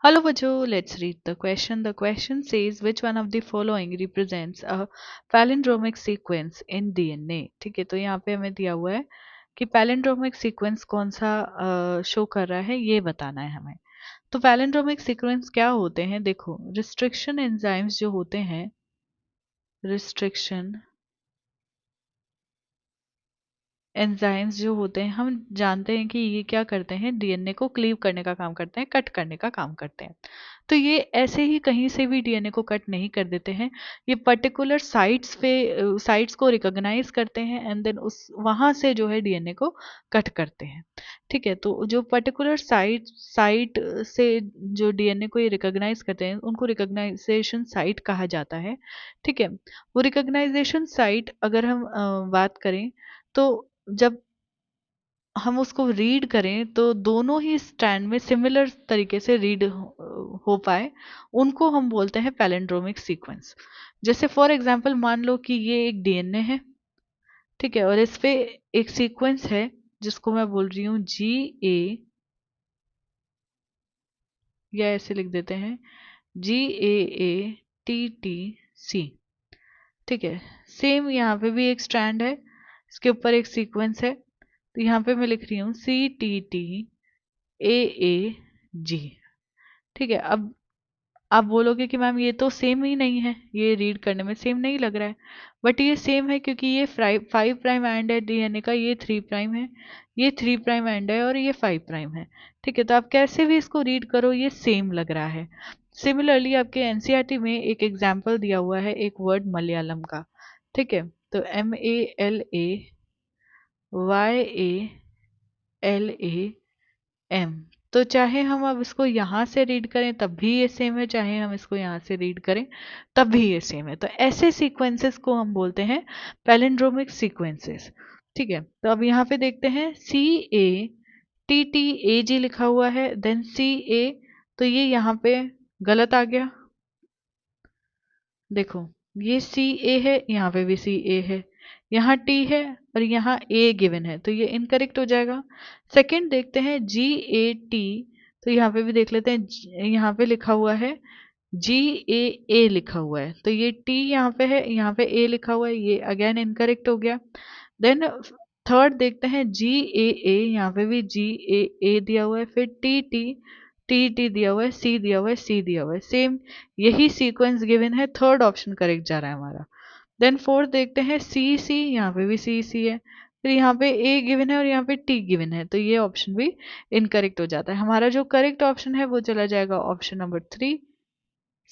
Hello Vajo, let's read the question. The question says which one of the following represents a palindromic sequence in DNA. ठीक है, तो यहाँ पे हमें दिया हुआ है कि पैलिंड्रोमिक सीक्वेंस कौन सा शो कर रहा है, ये बताना है हमें। तो पैलिंड्रोमिक सीक्वेंस क्या होते हैं, देखो रिस्ट्रिक्शन एंजाइम्स जो होते हैं, रिस्ट्रिक्शन एंजाइम्स जो होते हैं, हम जानते हैं कि ये क्या करते हैं, डीएनए को क्लीव करने का काम करते हैं, कट करने का काम करते हैं। तो ये ऐसे ही कहीं से भी डीएनए को कट नहीं कर देते हैं, ये पर्टिकुलर साइट्स पे साइट्स को रिकॉग्नाइज करते हैं एंड देन उस वहाँ से जो है डीएनए को कट करते हैं। ठीक है, तो जो पर्टिकुलर साइट से जो डीएनए को ये रिकॉग्नाइज करते हैं उनको रिकॉग्नाइजेशन साइट कहा जाता है। ठीक है, वो रिकॉग्नाइजेशन साइट अगर हम बात करें तो जब हम उसको रीड करें तो दोनों ही स्टैंड में सिमिलर तरीके से रीड हो पाए, उनको हम बोलते हैं पैलिंड्रोमिक सीक्वेंस। जैसे फॉर एग्जांपल मान लो कि ये एक डीएनए है, ठीक है, और इस पे एक सीक्वेंस है जिसको मैं बोल रही हूँ GA, या ऐसे लिख देते हैं GAATTC। ठीक है, सेम यहाँ पे भी एक स्ट्रैंड है, इसके ऊपर एक सीक्वेंस है, तो यहाँ पे मैं लिख रही हूँ CTTAAG। ठीक है, अब आप बोलोगे कि मैम ये तो सेम ही नहीं है, ये रीड करने में सेम नहीं लग रहा है, बट ये सेम है क्योंकि ये 5 प्राइम एंड है डीएनए का, ये 3 प्राइम है, ये 3 प्राइम एंड है और ये 5 प्राइम है। ठीक है, तो आप कैसे भी इसको रीड करो ये सेम लग रहा है। सिमिलरली आपके एनसीईआरटी में एक एग्जाम्पल दिया हुआ है एक वर्ड मलयालम का। ठीक है, तो MALAYALAM, तो चाहे हम अब इसको यहाँ से रीड करें तब भी ये सेम है, चाहे हम इसको यहाँ से रीड करें तब भी ये सेम है। तो ऐसे सीक्वेंसेस को हम बोलते हैं पैलिंड्रोमिक सीक्वेंसेस। ठीक है, तो अब यहाँ पे देखते हैं CATTAG लिखा हुआ है, देन CA, तो ये यहाँ पे गलत आ गया। देखो ये CA है, यहाँ पे भी CA है, यहाँ T है और यहाँ A गिवन है, तो ये इनकरेक्ट हो जाएगा। सेकंड देखते हैं GAT, तो यहाँ पे भी देख लेते हैं, यहाँ पे लिखा हुआ है GAA लिखा हुआ है, तो ये T यहाँ पे है, यहाँ पे A लिखा हुआ है, ये अगेन इनकरेक्ट हो गया। देन थर्ड देखते हैं GAA, यहाँ पे भी GAA दिया हुआ है, फिर TT दिया हुआ है, C दिया हुआ है, C दिया हुआ है, सेम यही सीक्वेंस गिवन है, थर्ड ऑप्शन करेक्ट जा रहा है हमारा। देन फोर्थ देखते हैं CC, यहाँ पे भी CC है, फिर यहाँ पे A गिवन है और यहाँ पे T गिवन है, तो ये ऑप्शन भी इनकरेक्ट हो जाता है। हमारा जो करेक्ट ऑप्शन है वो चला जाएगा ऑप्शन नंबर 3।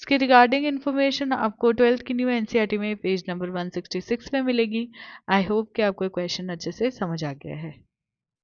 इसके रिगार्डिंग इन्फॉर्मेशन आपको 12th की न्यू एनसीईआरटी में पेज नंबर 166 में मिलेगी। आई होप कि आपको क्वेश्चन अच्छे से समझ आ गया है।